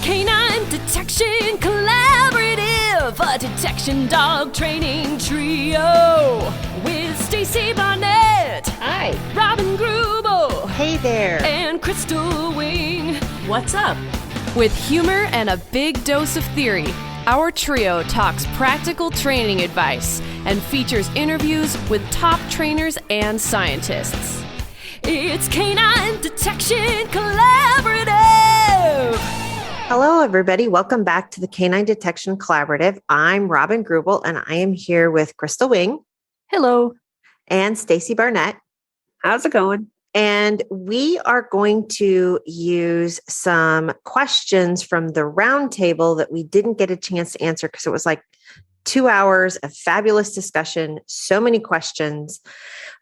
Canine Detection Collaborative, a detection dog training trio with Stacy Barnett. Hi. Robin Grubel. Hey there. And Crystal Wing. What's up? With humor and a big dose of theory, our trio talks practical training advice and features interviews with top trainers and scientists. It's Canine Detection Collaborative. Hello, everybody. Welcome back to the Canine Detection Collaborative. I'm Robin Grubel, and I am here with Crystal Wing. Hello. And Stacy Barnett. How's it going? And we are going to use some questions from the roundtable that we didn't get a chance to answer because it was like 2 hours of fabulous discussion, so many questions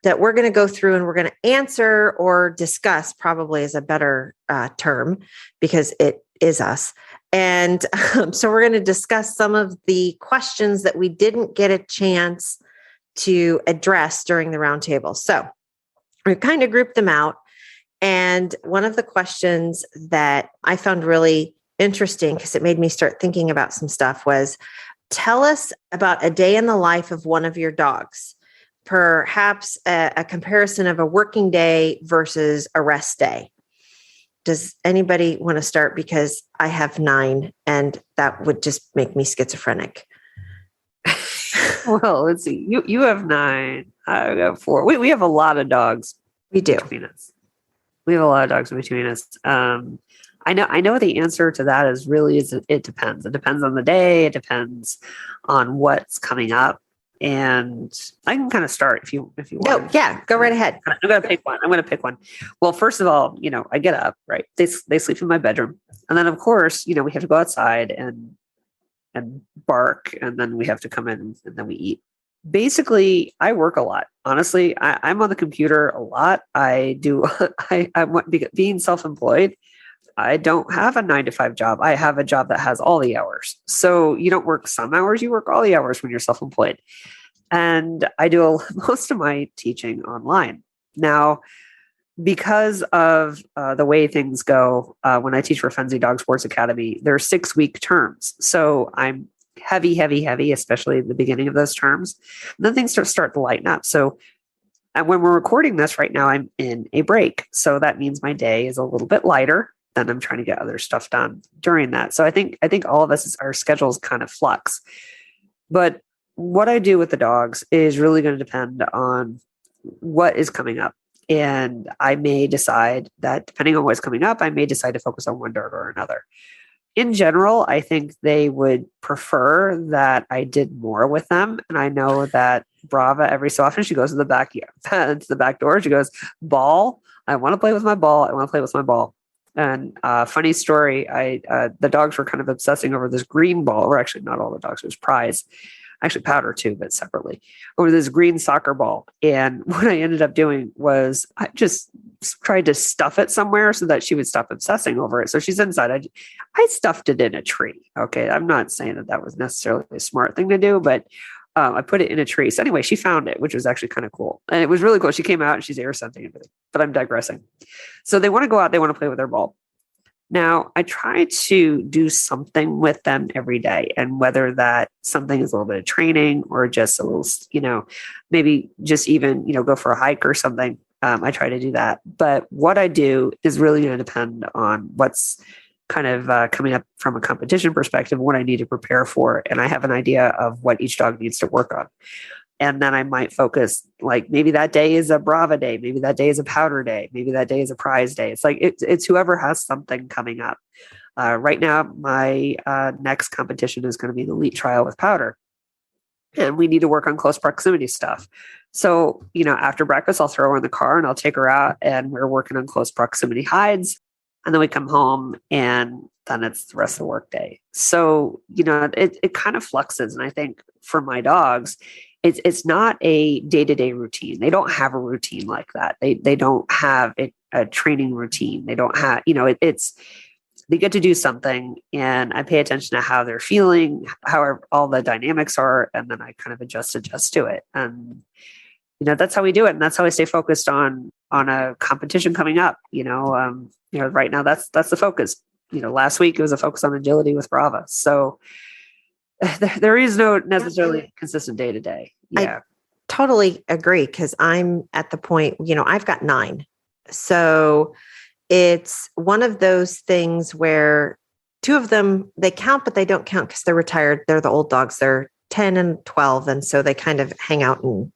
that we're going to go through and we're going to answer or discuss, probably is a better term because it is us. And so we're going to discuss some of the questions that we didn't get a chance to address during the roundtable. So we kind of grouped them out. And one of the questions that I found really interesting because it made me start thinking about some stuff was, tell us about a day in the life of one of your dogs, perhaps a comparison of a working day versus a rest day. Does anybody want to start? Because I have 9 and that would just make me schizophrenic. Well, let's see. You have 9. I got 4. We have a lot of dogs. We do. Between us. We have a lot of dogs between us. I know the answer to that is it depends. It depends on the day. It depends on what's coming up. And I can kind of start if you want. No, yeah, go right ahead. I'm going to pick one. Well, first of all, I get up, right? They sleep in my bedroom. And then of course, we have to go outside and bark, and then we have to come in and then we eat. Basically, I work a lot. Honestly, I'm on the computer a lot. Being self-employed, I don't have a 9-to-5 job. I have a job that has all the hours. So you don't work some hours, you work all the hours when you're self-employed. And I do most of my teaching online. Now, because of the way things go, when I teach for Fenzi Dog Sports Academy, there are 6-week terms. So I'm heavy, especially at the beginning of those terms. And then things start to lighten up. So when we're recording this right now, I'm in a break. So that means my day is a little bit lighter. Then I'm trying to get other stuff done during that. So I think all of us, our schedules kind of flux. But what I do with the dogs is really going to depend on what is coming up. And I may decide that depending on what's coming up, I may decide to focus on one dog or another. In general, I think they would prefer that I did more with them. And I know that Brava, every so often, she goes to the back door. She goes, ball. I want to play with my ball. I want to play with my ball. And funny story, the dogs were kind of obsessing over this green ball, or actually not all the dogs, it was Prize. Actually Powder too, but separately, over this green soccer ball. And what I ended up doing was I just tried to stuff it somewhere so that she would stop obsessing over it. So she's inside. I stuffed it in a tree. Okay. I'm not saying that was necessarily a smart thing to do, but I put it in a tree. So anyway, she found it, which was actually kind of cool. And it was really cool. She came out and she's air scenting everything, but I'm digressing. So they want to go out. They want to play with their ball. Now, I try to do something with them every day. And whether that something is a little bit of training or just a little, maybe just even, go for a hike or something. I try to do that. But what I do is really going to depend on what's kind of coming up from a competition perspective, what I need to prepare for. And I have an idea of what each dog needs to work on. And then I might focus, like maybe that day is a Brava day. Maybe that day is a Powder day. Maybe that day is a Prize day. It's like, it's whoever has something coming up. Right now, my next competition is going to be the elite trial with Powder. And we need to work on close proximity stuff. So, after breakfast, I'll throw her in the car and I'll take her out and we're working on close proximity hides. And then we come home and then it's the rest of the workday. So, it kind of fluxes. And I think for my dogs, it's not a day-to-day routine. They don't have a routine like that. They don't have a training routine. They don't have, they get to do something and I pay attention to how they're feeling, how all the dynamics are, and then I kind of adjust to it. And, that's how we do it. And that's how I stay focused on a competition coming up. Right now that's the focus. last week it was a focus on agility with Brava. So there is no necessarily consistent day to day. Yeah. Totally agree, because I'm at the point, I've got 9. So it's one of those things where 2 of them, they count, but they don't count because they're retired. They're the old dogs. They're 10 and 12. And so they kind of hang out and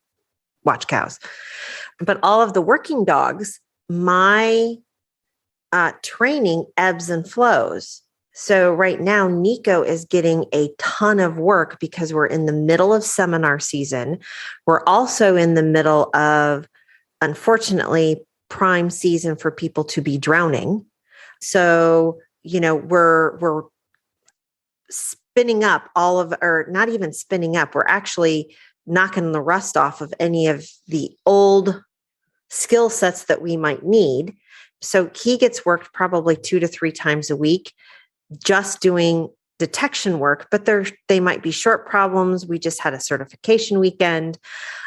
watch cows. But all of the working dogs, my training ebbs and flows. So right now, Nico is getting a ton of work because we're in the middle of seminar season. We're also in the middle of, unfortunately, prime season for people to be drowning. So, we're spinning up or not even spinning up. We're actually knocking the rust off of any of the old skill sets that we might need. So he gets worked probably 2 to 3 times a week, just doing detection work, but they might be short problems. We just had a certification weekend.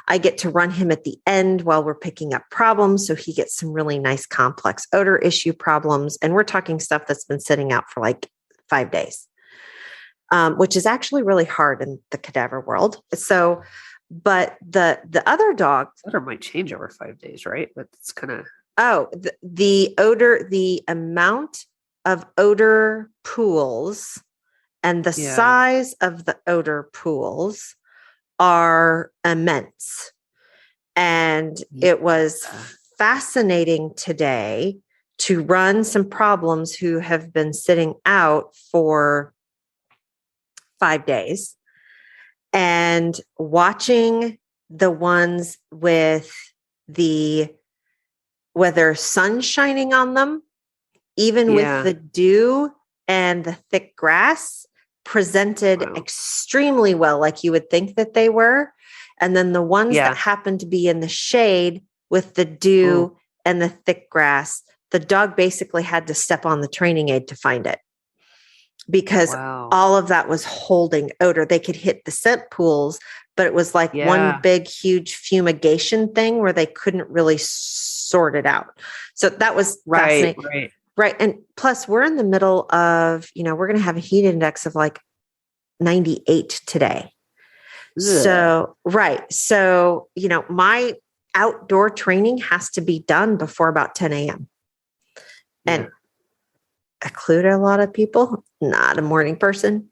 I get to run him at the end while we're picking up problems. So he gets some really nice complex odor issue problems. And we're talking stuff that's been sitting out for like 5 days, which is actually really hard in the cadaver world. So, but the other dog, odor might change over 5 days, right? But it's kind of, the odor, the amount of odor pools and the size of the odor pools are immense. And it was fascinating today to run some problems who have been sitting out for 5 days and watching the ones with whether sun shining on them, even with the dew and the thick grass, presented extremely well, like you would think that they were. And then the ones that happened to be in the shade with the dew and the thick grass, the dog basically had to step on the training aid to find it, because all of that was holding odor. They could hit the scent pools, but it was like one big, huge fumigation thing where they couldn't really sort it out. So that was fascinating. Right. And plus we're in the middle of, we're going to have a heat index of like 98 today. Ugh. So, So, my outdoor training has to be done before about 10 a.m. And a clue to a lot of people, not a morning person.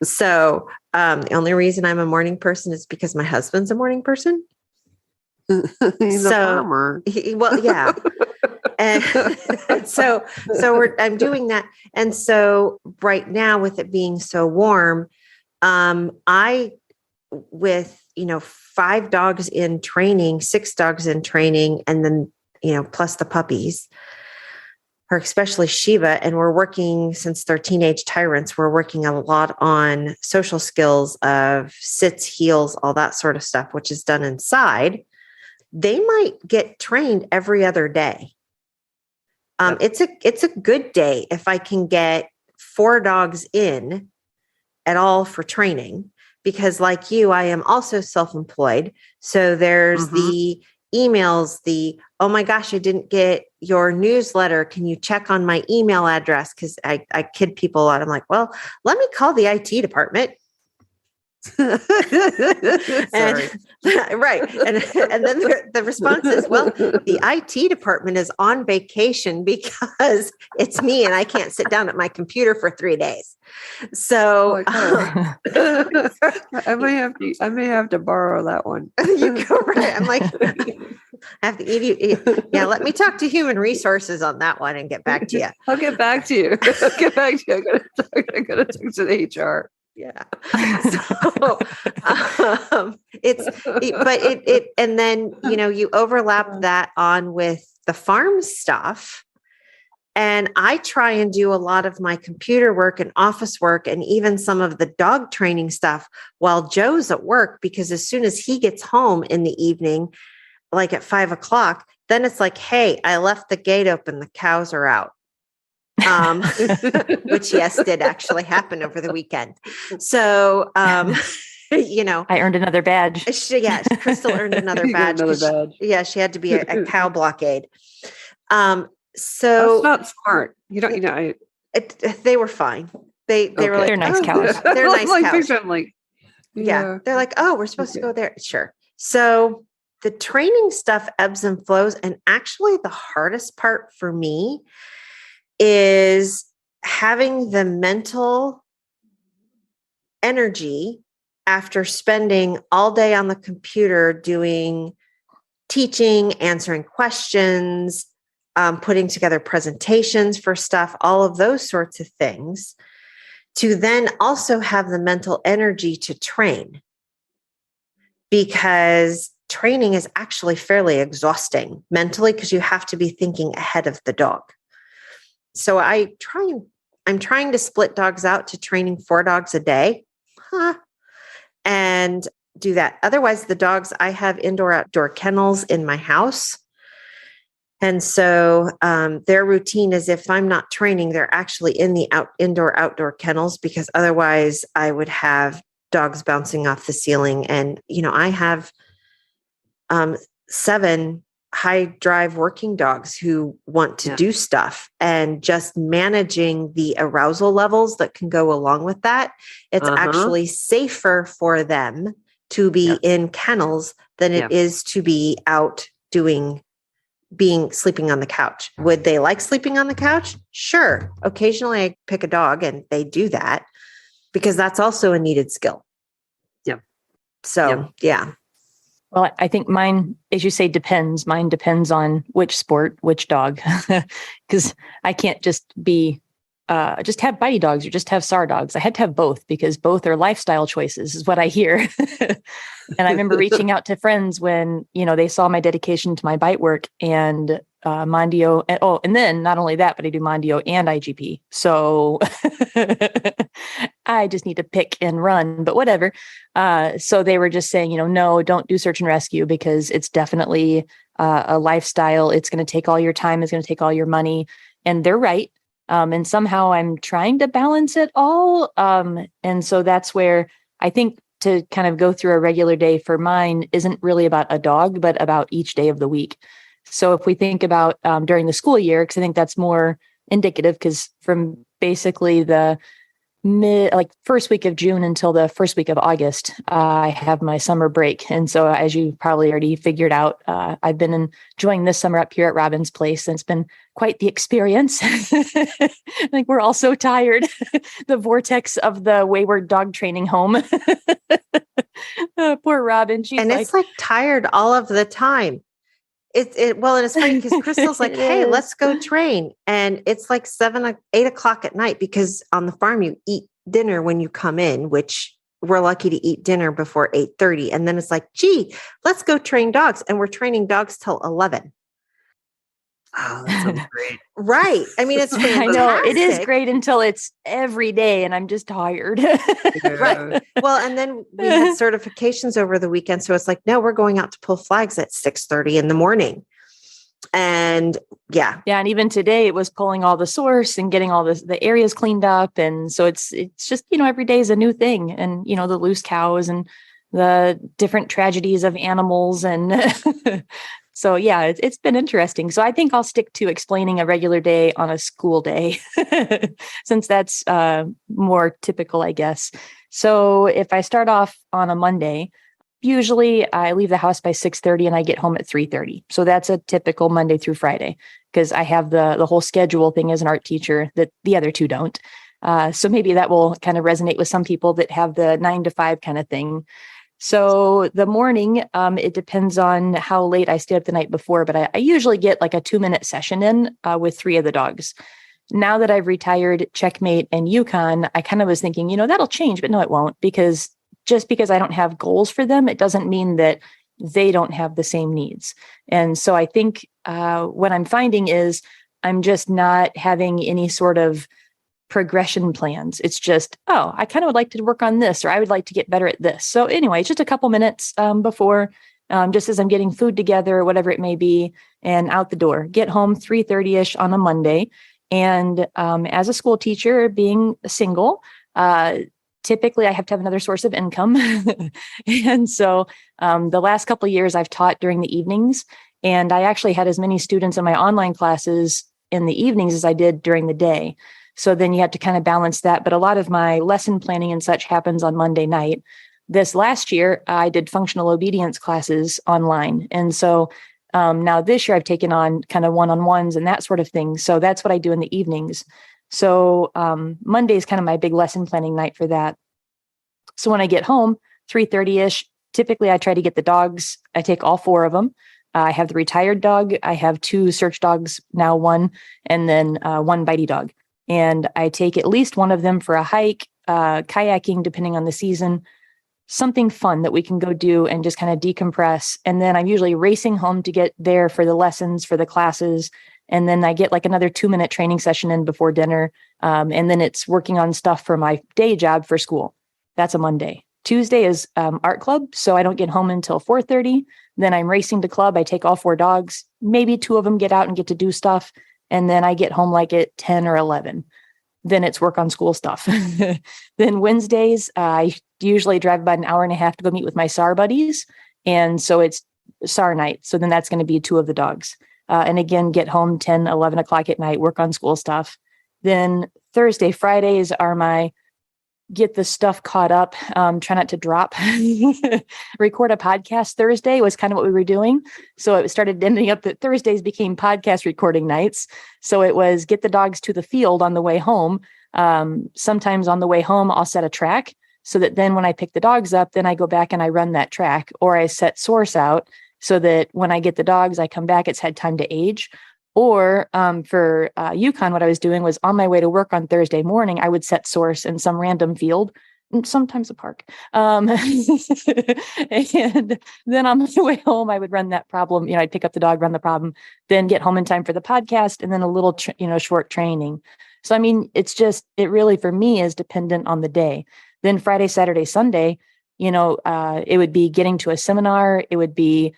So the only reason I'm a morning person is because my husband's a morning person. He's a farmer. And so I'm doing that. And so right now, with it being so warm, with 5 dogs in training, 6 dogs in training, and then plus the puppies, or especially Shiva, and we're working, since they're teenage tyrants, we're working a lot on social skills of sits, heels, all that sort of stuff, which is done inside. They might get trained every other day. It's a good day if I can get 4 dogs in at all for training, because like you, I am also self-employed. So there's the emails, oh my gosh, I didn't get your newsletter. Can you check on my email address? Because I kid people a lot. I'm like, well, let me call the IT department. And then the response is, well, the IT department is on vacation because it's me and I can't sit down at my computer for 3 days. So I may have to borrow that one. You go right. I'm like, I have to eat. Yeah, let me talk to human resources on that one and get back to you. I'll get back to you. I'm gonna talk to the HR. Yeah. So, and then, you overlap that on with the farm stuff. And I try and do a lot of my computer work and office work and even some of the dog training stuff while Joe's at work, because as soon as he gets home in the evening, like at 5 o'clock, then it's like, hey, I left the gate open. The cows are out. Which did actually happen over the weekend. So, I earned another badge. Crystal earned another badge. She had to be a cow blockade. So That's not smart. they were fine. They were like, They're nice cows. They're nice like, cows. I'm like, Yeah. They're like, oh, we're supposed to go there. Sure. So the training stuff ebbs and flows. And actually the hardest part for me is having the mental energy after spending all day on the computer doing teaching, answering questions, putting together presentations for stuff, all of those sorts of things, to then also have the mental energy to train, because training is actually fairly exhausting mentally because you have to be thinking ahead of the dog. So I'm trying to split dogs out to training 4 dogs a day, and do that. Otherwise, the dogs, I have indoor outdoor kennels in my house. And so their routine is, if I'm not training, they're actually in the indoor outdoor kennels, because otherwise I would have dogs bouncing off the ceiling. And, I have 7 high drive working dogs who want to do stuff, and just managing the arousal levels that can go along with that. It's actually safer for them to be in kennels than it is to be out sleeping on the couch. Would they like sleeping on the couch? Sure. Occasionally I pick a dog and they do that, because that's also a needed skill. Yep. So, yeah. Well, I think mine, as you say, depends. Mine depends on which sport, which dog, because I can't just just have bitey dogs or just have SAR dogs. I had to have both, because both are lifestyle choices, is what I hear. And I remember reaching out to friends when, they saw my dedication to my bite work and Mondio. And then not only that, but I do Mondio and IGP. So I just need to pick and run, but whatever. So they were just saying, no, don't do search and rescue, because it's definitely a lifestyle. It's going to take all your time. It's going to take all your money. And they're right. And somehow I'm trying to balance it all. And so that's where I think to kind of go through a regular day for mine isn't really about a dog, but about each day of the week. So if we think about during the school year, because I think that's more indicative, because from basically the first week of June until the first week of August, I have my summer break. And so, as you probably already figured out, I've been enjoying this summer up here at Robin's place, and it's been quite the experience. I think we're all so tired. The vortex of the wayward dog training home. Poor Robin. It's like tired all of the time. Well, and it's funny because Crystal's like, hey, let's go train. And it's like 8 o'clock at night, because on the farm, you eat dinner when you come in, which we're lucky to eat dinner before 8:30. And then it's like, gee, let's go train dogs. And we're training dogs till 11. Oh, that sounds great. Right. I mean, it's fantastic. I know it is great until it's every day and I'm just tired. Right. Well, and then we had certifications over the weekend. So it's like, no, we're going out to pull flags at 6:30 in the morning. And yeah. And even today it was pulling all the source and getting all the areas cleaned up. And so it's just, every day is a new thing. And, the loose cows and the different tragedies of animals. And so, yeah, it's been interesting. So I think I'll stick to explaining a regular day on a school day, since that's more typical, I guess. So if I start off on a Monday, usually I leave the house by 6:30 and I get home at 3:30. So that's a typical Monday through Friday, because I have the whole schedule thing as an art teacher that the other two don't. So maybe that will kind of resonate with some people that have the 9 to 5 kind of thing. So the morning, it depends on how late I stayed up the night before, but I usually get like a 2-minute session in with 3 of the dogs. Now that I've retired Checkmate and Yukon, I kind of was thinking, that'll change, but no, it won't, because just because I don't have goals for them, it doesn't mean that they don't have the same needs. And so I think what I'm finding is I'm just not having any sort of progression plans. It's just, I kind of would like to work on this, or I would like to get better at this. So anyway, it's just a couple minutes before, just as I'm getting food together or whatever it may be, and out the door. Get home 3:30-ish on a Monday. And as a school teacher, being single, typically I have to have another source of income. And so the last couple of years I've taught during the evenings, and I actually had as many students in my online classes in the evenings as I did during the day. So then you have to kind of balance that. But a lot of my lesson planning and such happens on Monday night. This last year, I did functional obedience classes online. And so now this year I've taken on kind of one-on-ones and that sort of thing. So that's what I do in the evenings. So Monday is kind of my big lesson planning night for that. So when I get home, 3:30-ish, typically I try to get the dogs. I take all 4 of them. I have the retired dog. I have 2 search dogs, now 1, and then 1 bitey dog. And I take at least one of them for a hike, kayaking, depending on the season, something fun that we can go do and just kind of decompress. And then I'm usually racing home to get there for the lessons, for the classes. And then I get like another 2-minute training session in before dinner. And then it's working on stuff for my day job for school. That's a Monday. Tuesday is art club. So I don't get home until 4:30. Then I'm racing to club. I take all 4 dogs. Maybe 2 of them get out and get to do stuff. And then I get home like at 10 or 11. Then it's work on school stuff. Then Wednesdays, I usually drive about an hour and a half to go meet with my SAR buddies. And so it's SAR night. So then that's going to be 2 of the dogs. And again, get home 10, 11 o'clock at night, work on school stuff. Then Thursday, Fridays are my get the stuff caught up, try not to drop, record a podcast. Thursday was kind of what we were doing. So it started ending up that Thursdays became podcast recording nights. So it was get the dogs to the field on the way home. Sometimes on the way home, I'll set a track so that then when I pick the dogs up, then I go back and I run that track, or I set source out so that when I get the dogs, I come back, it's had time to age. Or for Yukon, what I was doing was on my way to work on Thursday morning, I would set source in some random field, sometimes a park. And then on my way home, I would run that problem. I'd pick up the dog, run the problem, then get home in time for the podcast, and then a little, short training. So, I mean, it really, for me, is dependent on the day. Then Friday, Saturday, Sunday, it would be getting to a seminar. It would be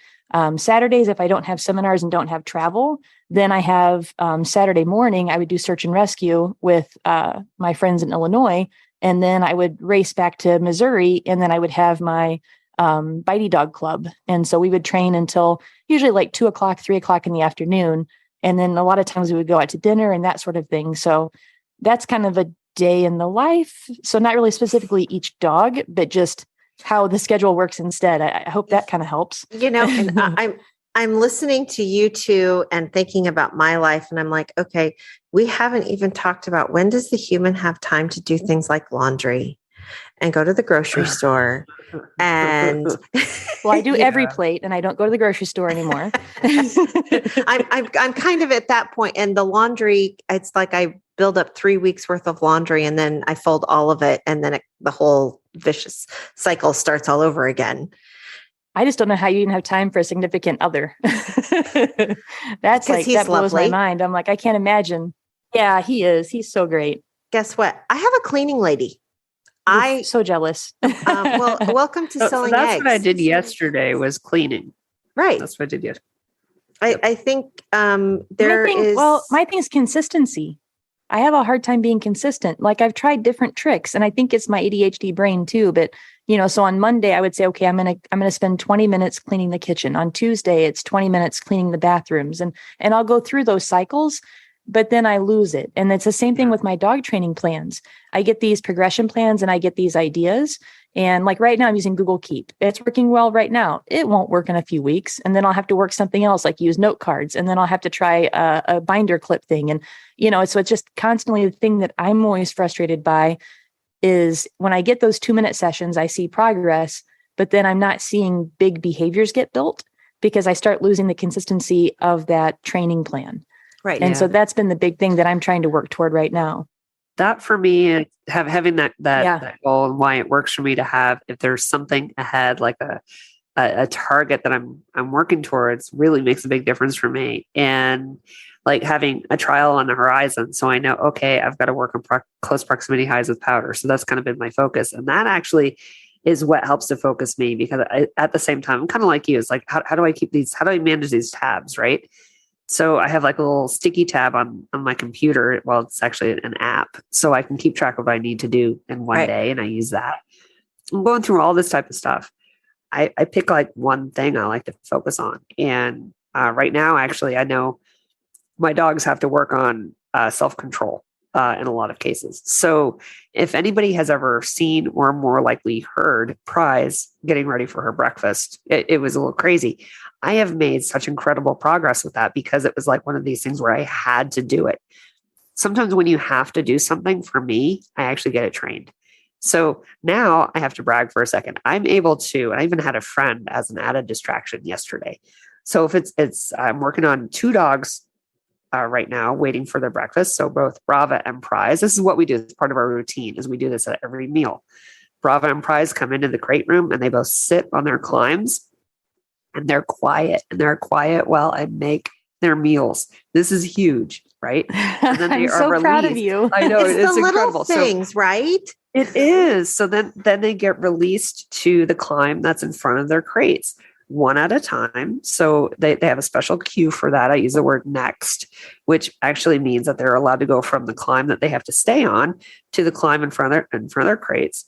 Saturdays, if I don't have seminars and don't have travel, then I have Saturday morning, I would do search and rescue with my friends in Illinois. And then I would race back to Missouri, and then I would have my bitey dog club. And so we would train until usually like 2 o'clock, 3 o'clock in the afternoon. And then a lot of times we would go out to dinner and that sort of thing. So that's kind of a day in the life. So not really specifically each dog, but just how the schedule works instead. I hope that kind of helps. And I'm listening to you two and thinking about my life. And I'm like, okay, we haven't even talked about when does the human have time to do things like laundry and go to the grocery store. And well, I do every plate and I don't go to the grocery store anymore. I'm kind of at that point. And the laundry, it's like I build up 3 weeks worth of laundry and then I fold all of it. And then the whole vicious cycle starts all over again. I just don't know how you even have time for a significant other. That's like, that blows my mind. I'm like, I can't imagine. Yeah, he is. He's so great. Guess what? I have a cleaning lady. I'm so jealous. Well, welcome to selling that's eggs. What I did yesterday was cleaning. Right. That's what I did yesterday. I think my thing is consistency. I have a hard time being consistent. Like I've tried different tricks and I think it's my ADHD brain too. But, so on Monday I would say, okay, I'm going to spend 20 minutes cleaning the kitchen. On Tuesday, it's 20 minutes cleaning the bathrooms and I'll go through those cycles, but then I lose it. And it's the same thing with my dog training plans. I get these progression plans and I get these ideas. And like right now I'm using Google Keep. It's working well right now. It won't work in a few weeks. And then I'll have to work something else, like use note cards. And then I'll have to try a binder clip thing. And, so it's just constantly the thing that I'm always frustrated by is when I get those 2-minute sessions, I see progress, but then I'm not seeing big behaviors get built because I start losing the consistency of that training plan. Right. And so that's been the big thing that I'm trying to work toward right now. That for me, having that goal and why it works for me to have, if there's something ahead, like a target that I'm working towards, really makes a big difference for me. And like having a trial on the horizon. So I know, okay, I've got to work on close proximity highs with powder. So that's kind of been my focus. And that actually is what helps to focus me because at the same time, I'm kind of like you. It's like, how do I keep these, how do I manage these tabs? Right. So I have like a little sticky tab on my computer. Well, it's actually an app. So I can keep track of what I need to do in one day. And I use that. I'm going through all this type of stuff. I pick like one thing I like to focus on. And right now, actually, I know my dogs have to work on self-control in a lot of cases. So if anybody has ever seen or more likely heard Prize getting ready for her breakfast, it was a little crazy. I have made such incredible progress with that because it was like one of these things where I had to do it. Sometimes when you have to do something, for me, I actually get it trained. So now I have to brag for a second. I'm able to, and I even had a friend as an added distraction yesterday. So if I'm working on 2 dogs right now, waiting for their breakfast. So both Brava and Prize. This is what we do. It's part of our routine is we do this at every meal. Brava and Prize come into the crate room and they both sit on their climbs and they're quiet while I make their meals. This is huge, right? And then I'm so proud of you. I know It's the incredible. little things, right? It is. So then they get released to the climb that's in front of their crates, one at a time. So they have a special cue for that. I use the word next, which actually means that they're allowed to go from the climb that they have to stay on to the climb in front of their crates.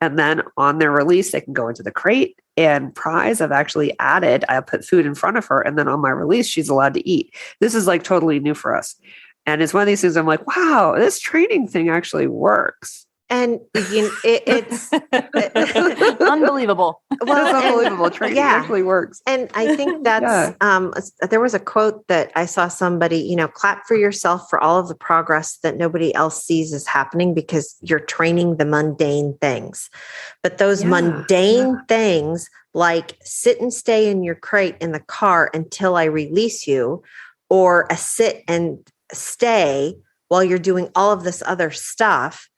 And then on their release, they can go into the crate. And Prize, I've actually added, I put food in front of her. And then on my release, she's allowed to eat. This is like totally new for us. And it's one of these things I'm like, wow, this training thing actually works. And it's unbelievable. Well, it's unbelievable. Training actually works. And I think that's, there was a quote that I saw somebody, clap for yourself for all of the progress that nobody else sees is happening because you're training the mundane things. But those mundane things like sit and stay in your crate in the car until I release you, or a sit and stay while you're doing all of this other stuff.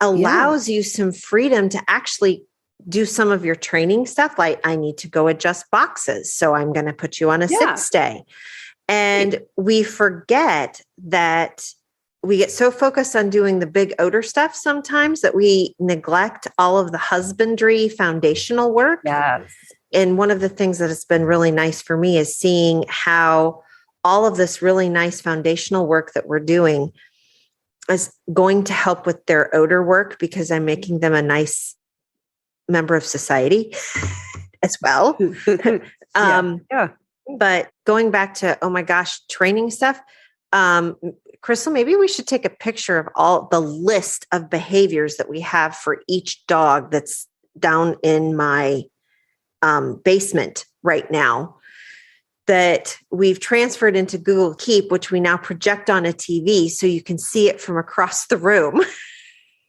Allows you some freedom to actually do some of your training stuff. Like I need to go adjust boxes. So I'm going to put you on a sit stay. And we forget that we get so focused on doing the big odor stuff sometimes that we neglect all of the husbandry foundational work. Yes. And one of the things that has been really nice for me is seeing how all of this really nice foundational work that we're doing is going to help with their odor work because I'm making them a nice member of society as well. But going back to, oh my gosh, training stuff. Crystal, maybe we should take a picture of all the list of behaviors that we have for each dog that's down in my basement right now, that we've transferred into Google Keep, which we now project on a TV so you can see it from across the room.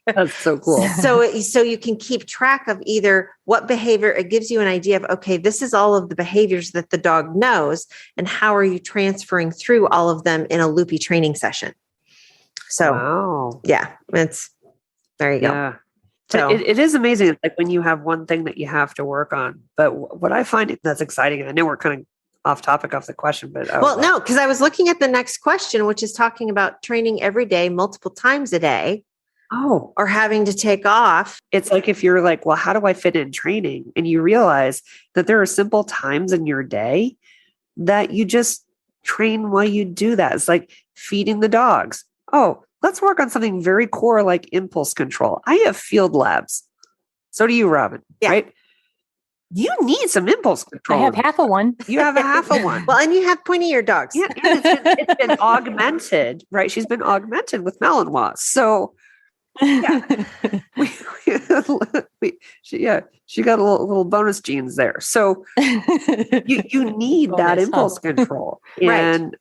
That's so cool. So you can keep track of either what behavior, it gives you an idea of, okay, this is all of the behaviors that the dog knows, and how are you transferring through all of them in a loopy training session? So, it's, there you go. So it is amazing. It's like when you have one thing that you have to work on, but what I find that's exciting, and I know we're kind of off topic off the question, but no, because I was looking at the next question, which is talking about training every day, multiple times a day. Or having to take off. It's like if you're like, well, how do I fit in training? And you realize that there are simple times in your day that you just train while you do that. It's like feeding the dogs. Oh, let's work on something very core like impulse control. I have field labs. So do you, Robin, right? You need some impulse control. I have half of one. You have a half of one. Well, and you have pointy ear dogs. Yeah, and it's been augmented, right? She's been augmented with Malinois. So she got a little bonus genes there. So you need that impulse control, and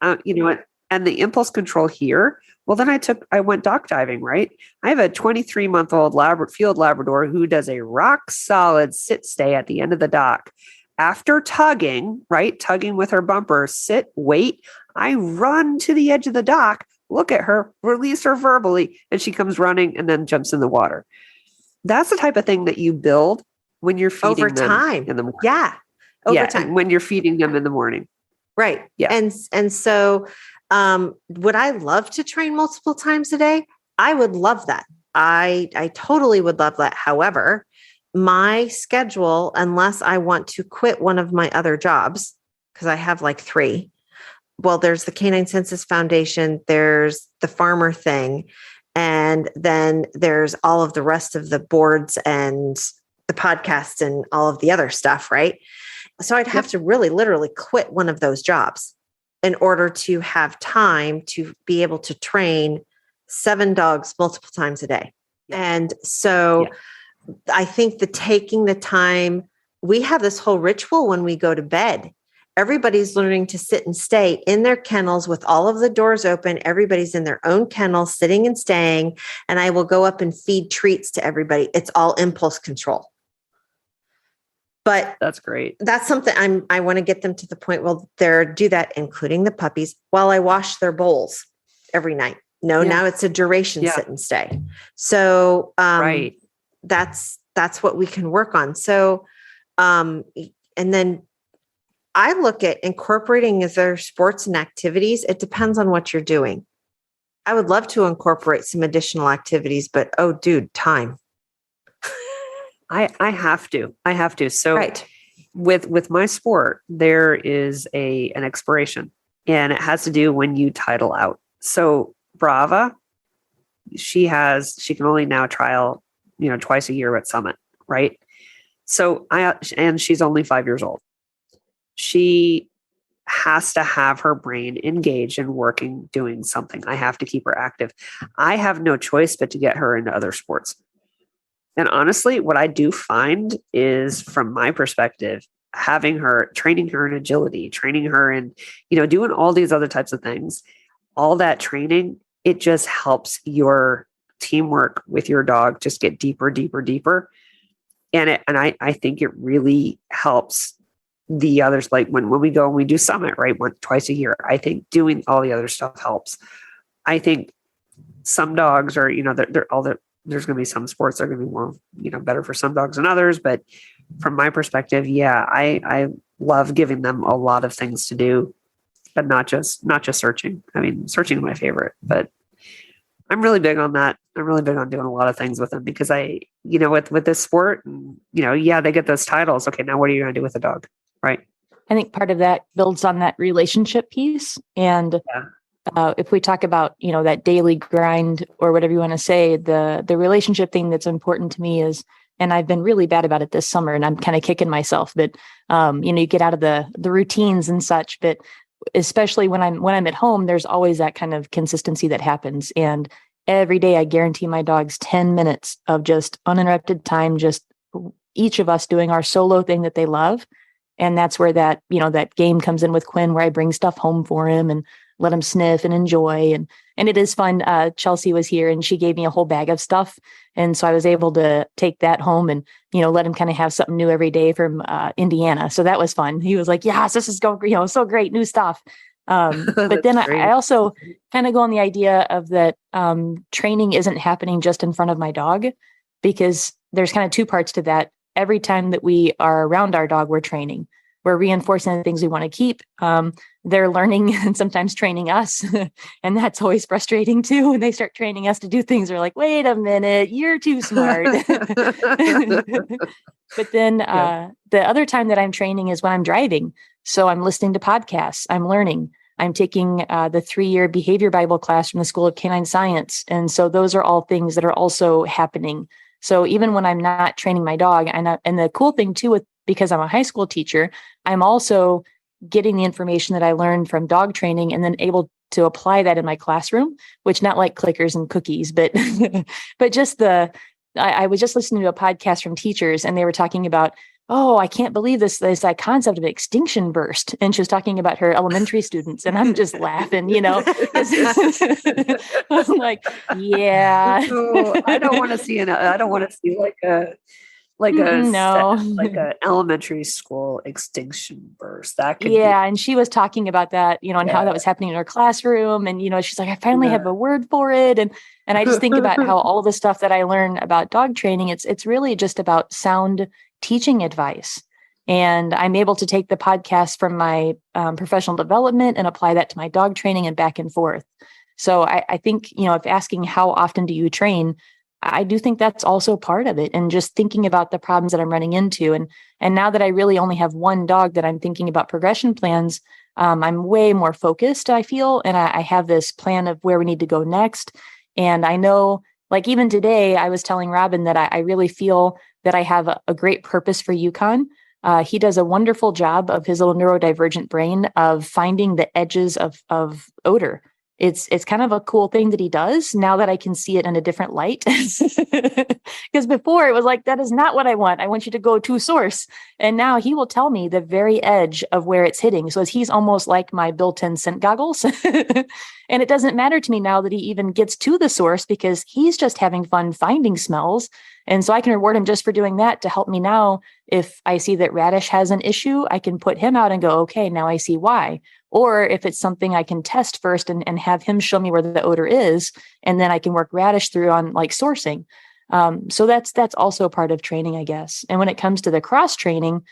and the impulse control here. Well, then I went dock diving, right? I have a 23-month-old field Labrador who does a rock solid sit stay at the end of the dock. After tugging with her bumper, sit, wait. I run to the edge of the dock, look at her, release her verbally, and she comes running and then jumps in the water. That's the type of thing that you build when you're feeding over time in the morning. Over time. When you're feeding them in the morning. Right. Yeah. And so would I love to train multiple times a day? I would love that. I totally would love that. However, my schedule, unless I want to quit one of my other jobs, because I have like 3. Well, there's the Canine Census Foundation, there's the farmer thing, and then there's all of the rest of the boards and the podcast and all of the other stuff, right? So I'd have to really literally quit one of those jobs in order to have time to be able to train 7 dogs multiple times a day. Yeah. And so I think taking the time, we have this whole ritual when we go to bed. Everybody's learning to sit and stay in their kennels with all of the doors open. Everybody's in their own kennel, sitting and staying. And I will go up and feed treats to everybody. It's all impulse control. But that's great. That's something I want to get them to the point where they do that, including the puppies, while I wash their bowls every night. No, now it's a duration sit and stay. So right. That's what we can work on. So and then I look at incorporating other sports and activities. It depends on what you're doing. I would love to incorporate some additional activities, but time. I have to. So with my sport, there is an expiration, and it has to do when you title out. So Brava, she can only now trial, twice a year at Summit, right? So and she's only 5 years old. She has to have her brain engaged and working, doing something. I have to keep her active. I have no choice but to get her into other sports. And honestly, what I do find is, from my perspective, training her in agility, training her in, doing all these other types of things, all that training, it just helps your teamwork with your dog just get deeper, deeper, deeper. And I think it really helps the others. Like when we go and we do Summit, right, twice a year, I think doing all the other stuff helps. I think some dogs are, there's going to be some sports that are going to be more, better for some dogs than others. But from my perspective, I love giving them a lot of things to do, but not just searching. I mean, searching is my favorite, but I'm really big on that. I'm really big on doing a lot of things with them because with this sport, they get those titles. Okay, now what are you going to do with the dog? Right. I think part of that builds on that relationship piece. And if we talk about, that daily grind or whatever you want to say, the relationship thing that's important to me is, and I've been really bad about it this summer and I'm kind of kicking myself, but, you get out of the routines and such, but especially when I'm at home, there's always that kind of consistency that happens. And every day I guarantee my dogs 10 minutes of just uninterrupted time, just each of us doing our solo thing that they love. And that's where that game comes in with Quinn, where I bring stuff home for him and let him sniff and enjoy. And it is fun. Chelsea was here and she gave me a whole bag of stuff. And so I was able to take that home and, let him kind of have something new every day from Indiana. So that was fun. He was like, yes, this is so great, new stuff. But then I also kind of go on the idea of that training isn't happening just in front of my dog, because there's kind of two parts to that. Every time that we are around our dog, we're training. We're reinforcing the things we want to keep. They're learning and sometimes training us. And that's always frustrating too. When they start training us to do things, they're like, wait a minute, you're too smart. But then the other time that I'm training is when I'm driving. So I'm listening to podcasts. I'm learning. I'm taking the 3-year behavior Bible class from the School of Canine Science. And so those are all things that are also happening. So even when I'm not training my dog, and the cool thing too, because I'm a high school teacher, I'm also getting the information that I learned from dog training and then able to apply that in my classroom, which not like clickers and cookies, but but just I was just listening to a podcast from teachers and they were talking about, oh, I can't believe this like concept of extinction burst. And she was talking about her elementary students. And I'm just laughing, I'm like, yeah. Oh, I don't want to see like a elementary school extinction burst. That could and she was talking about that, and how that was happening in her classroom. And, she's like, I finally have a word for it. And I just think about how all the stuff that I learn about dog training, it's really just about sound teaching advice. And I'm able to take the podcast from my professional development and apply that to my dog training and back and forth. So I think, if asking how often do you train, I do think that's also part of it. And just thinking about the problems that I'm running into. And now that I really only have one dog that I'm thinking about progression plans, I'm way more focused, I feel. And I have this plan of where we need to go next. And I know, like even today, I was telling Robin that I really feel that I have a great purpose for UConn. He does a wonderful job of his little neurodivergent brain of finding the edges of odor. It's kind of a cool thing that he does now that I can see it in a different light. Because before it was like, that is not what I want. I want you to go to source. And now he will tell me the very edge of where it's hitting. So he's almost like my built-in scent goggles. And it doesn't matter to me now that he even gets to the source because he's just having fun finding smells. And so I can reward him just for doing that to help me now. If I see that Radish has an issue, I can put him out and go, okay, now I see why. Or if it's something I can test first and have him show me where the odor is, and then I can work Radish through on like sourcing. So that's also part of training, I guess. And when it comes to the cross training,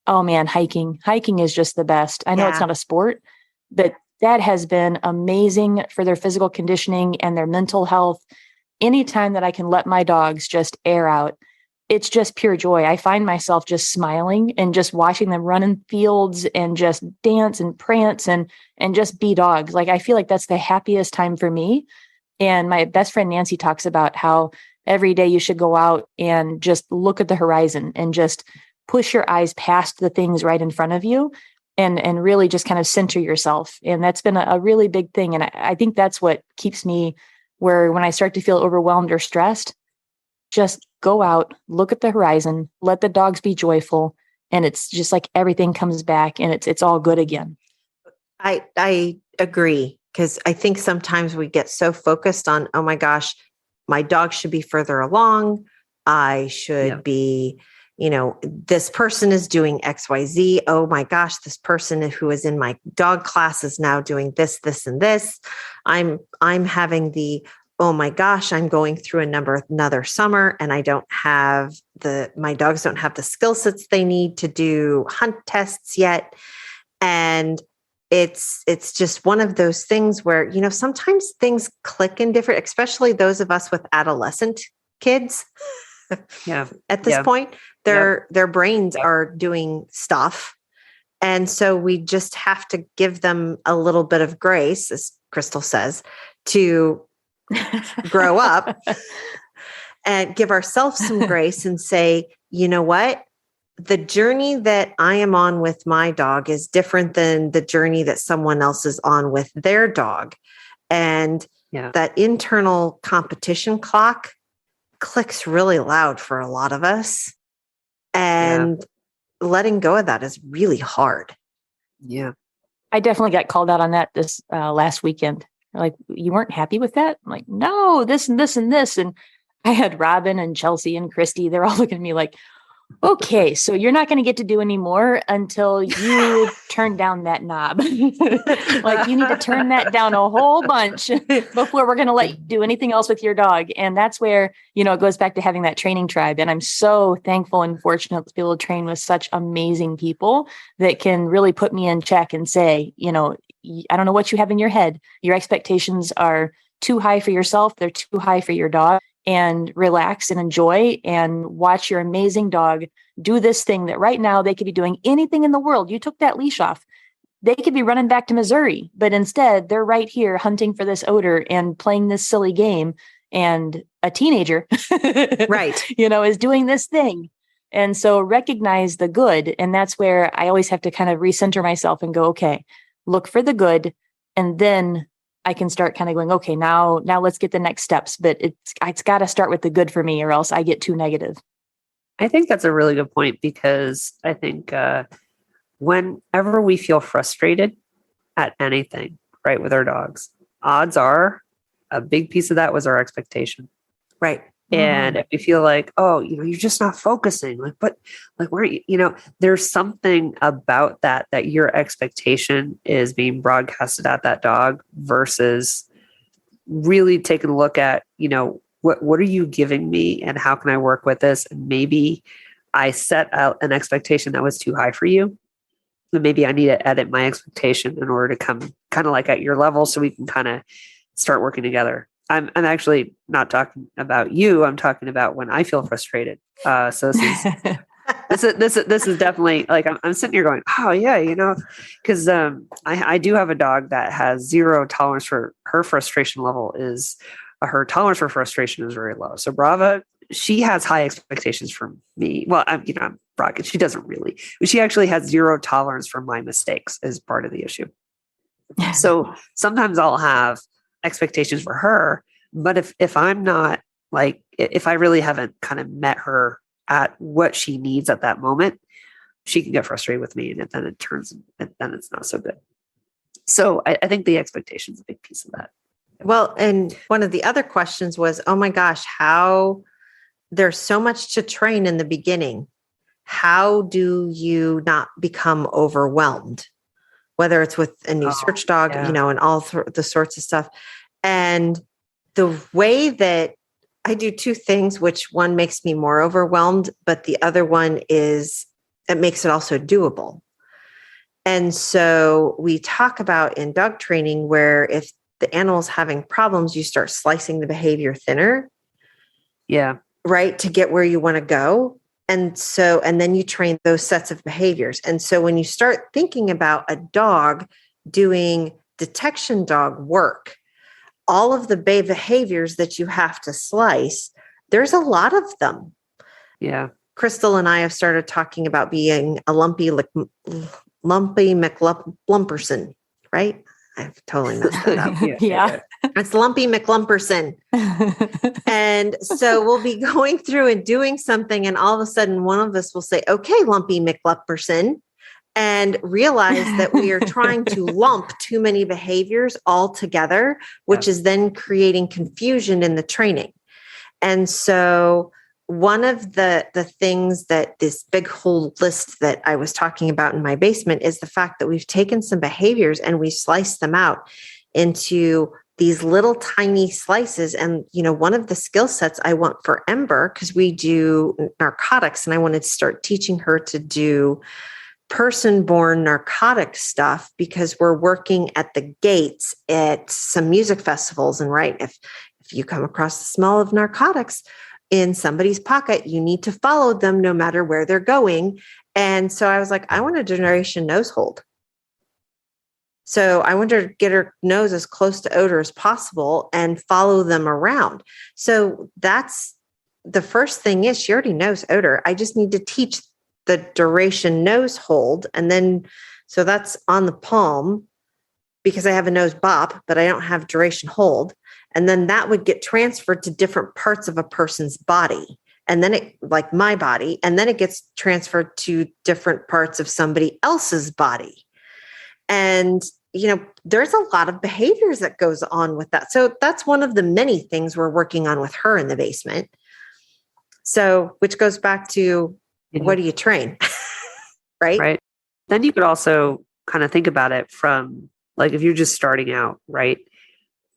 oh man, hiking is just the best. I know it's not a sport, but that has been amazing for their physical conditioning and their mental health. Anytime that I can let my dogs just air out, it's just pure joy. I find myself just smiling and just watching them run in fields and just dance and prance and just be dogs. Like, I feel like that's the happiest time for me. And my best friend Nancy talks about how every day you should go out and just look at the horizon and just push your eyes past the things right in front of you and really just kind of center yourself. And that's been a really big thing. And I think that's what keeps me where when I start to feel overwhelmed or stressed, just go out, look at the horizon, let the dogs be joyful. And it's just like everything comes back and it's all good again. I agree, because I think sometimes we get so focused on, oh my gosh, my dog should be further along. I should be, this person is doing XYZ. Oh my gosh, this person who is in my dog class is now doing this, this, and this. I'm having oh my gosh, I'm going through another summer and I don't have my dogs don't have the skill sets they need to do hunt tests yet. And it's just one of those things where, sometimes things click in different, especially those of us with adolescent kids. At this point, their brains are doing stuff. And so we just have to give them a little bit of grace, as Crystal says, to grow up and give ourselves some grace and say, you know what? The journey that I am on with my dog is different than the journey that someone else is on with their dog. And that internal competition clock clicks really loud for a lot of us. And letting go of that is really hard. Yeah. I definitely got called out on that this last weekend. Like, you weren't happy with that? I'm like, no, this and this and this. And I had Robin and Chelsea and Christy. They're all looking at me like, okay, so you're not going to get to do any more until you turn down that knob. Like, you need to turn that down a whole bunch before we're going to let you do anything else with your dog. And that's where, it goes back to having that training tribe. And I'm so thankful and fortunate to be able to train with such amazing people that can really put me in check and say, I don't know what you have in your head. Your expectations are too high for yourself. They're too high for your dog. And relax and enjoy and watch your amazing dog do this thing that right now they could be doing anything in the world. You took that leash off. They could be running back to Missouri, but instead they're right here hunting for this odor and playing this silly game. And a teenager, right, is doing this thing. And so recognize the good. And that's where I always have to kind of recenter myself and go, okay, look for the good. And then I can start kind of going, okay, now let's get the next steps, but it's got to start with the good for me or else I get too negative. I think that's a really good point, because I think whenever we feel frustrated at anything, right, with our dogs, odds are a big piece of that was our expectation. Right. And if you feel like, oh, you're just not focusing, where are you? There's something about that your expectation is being broadcasted at that dog versus really taking a look at, what are you giving me and how can I work with this? And maybe I set out an expectation that was too high for you. And maybe I need to edit my expectation in order to come kind of like at your level so we can kind of start working together. I'm actually not talking about you. I'm talking about when I feel frustrated. So this is definitely like I'm sitting here going, oh yeah, because I do have a dog that has zero tolerance for her frustration level is her tolerance for frustration is very low. So Brava, she has high expectations from me. Well, I'm bracket. She doesn't really. She actually has zero tolerance for my mistakes as part of the issue. So sometimes I'll have expectations for her, but if I'm not like, if I really haven't kind of met her at what she needs at that moment, she can get frustrated with me, and then it's not so good. So I think the expectation is a big piece of that. Well, and one of the other questions was, oh my gosh, how there's so much to train in the beginning. How do you not become overwhelmed? Whether it's with a new search dog, yeah. And all the sorts of stuff. And the way that I do two things, which one makes me more overwhelmed, but the other one is it makes it also doable. And so we talk about in dog training where if the animal's having problems, you start slicing the behavior thinner. Yeah. Right. To get where you want to go. And then you train those sets of behaviors. And so when you start thinking about a dog doing detection dog work, all of the behaviors that you have to slice, there's a lot of them. Yeah. Crystal and I have started talking about being a lumpy McLumperson, right? I've totally messed that up. Yeah. It's Lumpy McLumperson. And so we'll be going through and doing something, and all of a sudden one of us will say, okay, Lumpy McLumperson, and realize that we are trying to lump too many behaviors all together, which is then creating confusion in the training. And so one of the things that this big whole list that I was talking about in my basement is the fact that we've taken some behaviors and we sliced them out into these little tiny slices. And, one of the skill sets I want for Ember, because we do narcotics, and I wanted to start teaching her to do person-born narcotic stuff because we're working at the gates at some music festivals. And right, if you come across the smell of narcotics in somebody's pocket, you need to follow them no matter where they're going. And so I was like, I want a generation nose hold. So I want her to get her nose as close to odor as possible and follow them around. So that's the first thing is she already knows odor. I just need to teach the duration nose hold. And then, so that's on the palm because I have a nose bop, but I don't have duration hold. And then that would get transferred to different parts of a person's body. And then it, like my body, and then it gets transferred to different parts of somebody else's body. And, there's a lot of behaviors that goes on with that. So that's one of the many things we're working on with her in the basement. So, which goes back to what do you train? Right? Right. Then you could also kind of think about it from like, if you're just starting out, right?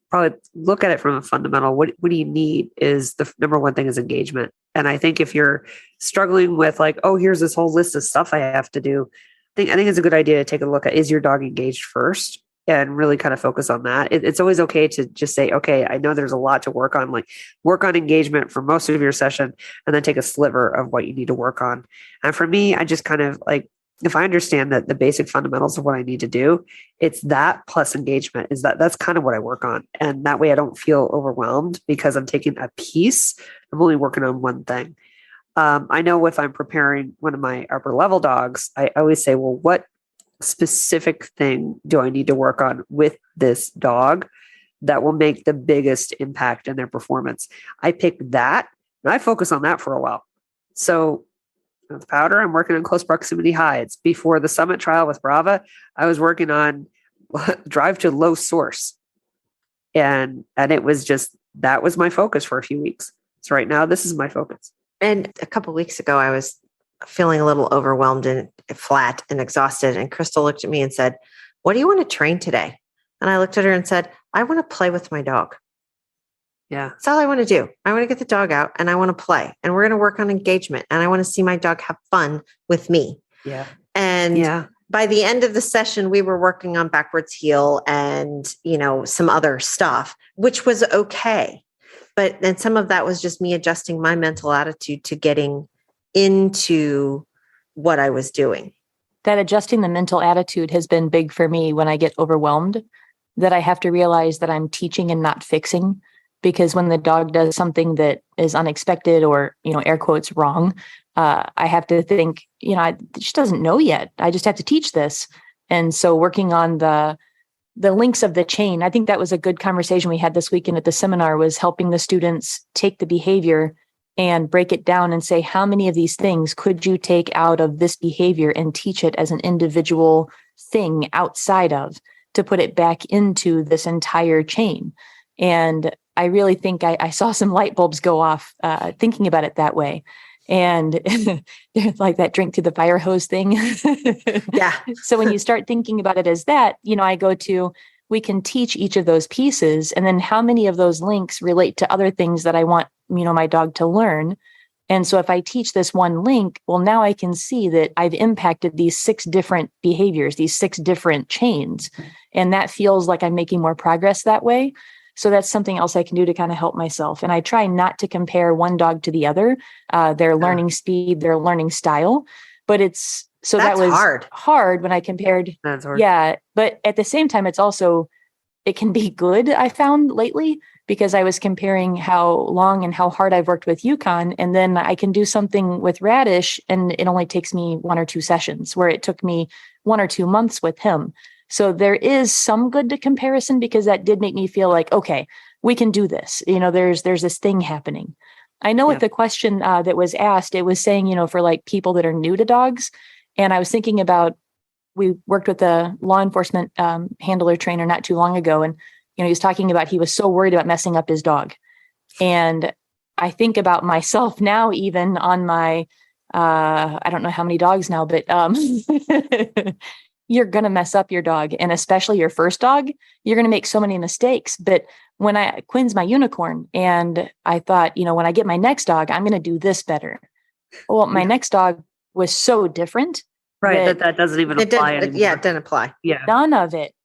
Probably look at it from a fundamental, what do you need is the number one thing is engagement. And I think if you're struggling with like, oh, here's this whole list of stuff I have to do, I think it's a good idea to take a look at, is your dog engaged first and really kind of focus on that. It's always okay to just say, okay, I know there's a lot to work on, like work on engagement for most of your session and then take a sliver of what you need to work on. And for me, I just kind of like, if I understand that the basic fundamentals of what I need to do, it's that plus engagement that's kind of what I work on. And that way I don't feel overwhelmed because I'm taking a piece. I'm only working on one thing. I know if I'm preparing one of my upper level dogs, I always say, well, what specific thing do I need to work on with this dog that will make the biggest impact in their performance? I pick that and I focus on that for a while. So with powder, I'm working on close proximity hides. Before the summit trial with Brava, I was working on drive to low source. And it was just, that was my focus for a few weeks. So right now, this is my focus. And a couple of weeks ago, I was feeling a little overwhelmed and flat and exhausted. And Crystal looked at me and said, what do you want to train today? And I looked at her and said, I want to play with my dog. Yeah. That's all I want to do. I want to get the dog out and I want to play. And we're going to work on engagement. And I want to see my dog have fun with me. Yeah. And by the end of the session, we were working on backwards heel and, some other stuff, which was okay. But then some of that was just me adjusting my mental attitude to getting into what I was doing. That adjusting the mental attitude has been big for me when I get overwhelmed, that I have to realize that I'm teaching and not fixing. because when the dog does something that is unexpected or, air quotes wrong, I have to think, it just doesn't know yet. I just have to teach this. And so working on the links of the chain, I think that was a good conversation we had this weekend at the seminar, was helping the students take the behavior and break it down and say, how many of these things could you take out of this behavior and teach it as an individual thing outside of, to put it back into this entire chain. And I really think I saw some light bulbs go off thinking about it that way. And like that drink to the fire hose thing. Yeah. So when you start thinking about it as that, I go to, we can teach each of those pieces. And then how many of those links relate to other things that I want, my dog to learn. And so if I teach this one link, well, now I can see that I've impacted these 6 different behaviors, these 6 different chains. And that feels like I'm making more progress that way. So that's something else I can do to kind of help myself. And I try not to compare one dog to the other, their learning speed, their learning style. But that's that was hard when I compared. That's hard. Yeah. But at the same time, it can be good, I found lately, because I was comparing how long and how hard I've worked with Yukon. And then I can do something with Radish and it only takes me 1 or 2 sessions, where it took me 1 or 2 months with him. So there is some good to comparison, because that did make me feel like, okay, we can do this. There's this thing happening. I know with the question that was asked, it was saying, for like people that are new to dogs. And I was thinking about, we worked with a law enforcement handler trainer not too long ago. And, he was talking about, he was so worried about messing up his dog. And I think about myself now, even on my, I don't know how many dogs now, but you're going to mess up your dog. And especially your first dog, you're going to make so many mistakes. But when Quinn's my unicorn, and I thought, when I get my next dog, I'm going to do this better. Well, my next dog was so different. Right. That doesn't even apply anymore. Yeah, it didn't apply. Yeah. None of it.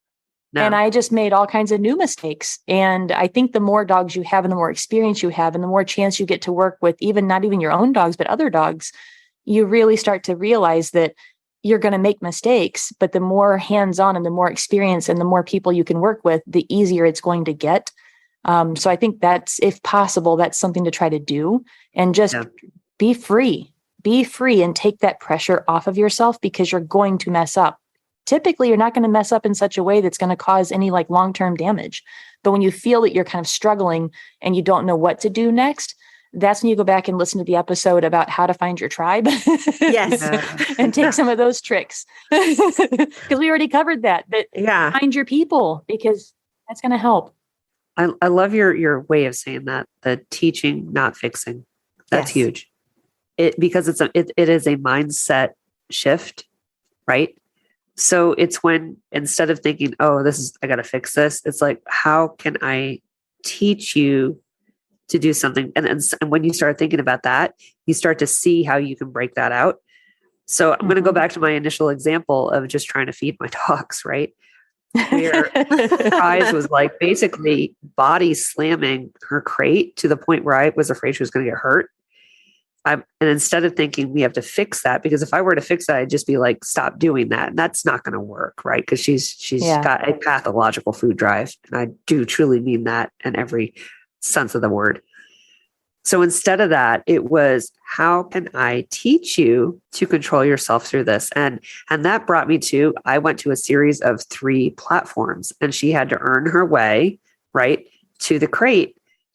No. And I just made all kinds of new mistakes. And I think the more dogs you have and the more experience you have and the more chance you get to work with not even your own dogs, but other dogs, you really start to realize that you're going to make mistakes, but the more hands-on and the more experience and the more people you can work with, the easier it's going to get. So I think that's, if possible, that's something to try to do, and just be free and take that pressure off of yourself, because you're going to mess up. Typically, you're not going to mess up in such a way that's going to cause any like long-term damage. But when you feel that you're kind of struggling and you don't know what to do next, that's when you go back and listen to the episode about how to find your tribe. Yes. And take some of those tricks. Because we already covered that. But find your people, because that's going to help. I love your way of saying that, the teaching, not fixing. That's huge. Because it is a mindset shift, right? So it's when, instead of thinking, oh, I got to fix this, it's like, how can I teach you to do something? And when you start thinking about that, you start to see how you can break that out. So I'm going to go back to my initial example of just trying to feed my dogs, right? Where Prize was like basically body slamming her crate to the point where I was afraid she was going to get hurt. And instead of thinking we have to fix that, because if I were to fix that, I'd just be like, stop doing that. And that's not going to work, right? Because she's got a pathological food drive. And I do truly mean that in every sense of the word. So instead of that, it was, how can I teach you to control yourself through this? And that brought me to, I went to a series of 3 platforms, and she had to earn her way, right, to the crate.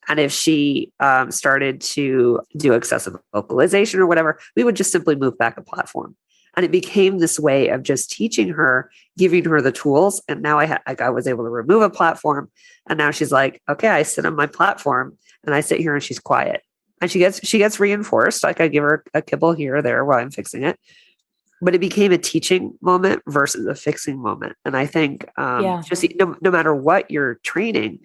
And if she started to do excessive vocalization or whatever, we would just simply move back a platform. And it became this way of just teaching her, giving her the tools. And now I was able to remove a platform. And now she's like, okay, I sit on my platform and I sit here and she's quiet. And she gets reinforced. Like I give her a kibble here or there while I'm fixing it. But it became a teaching moment versus a fixing moment. And I think just no matter what you're training,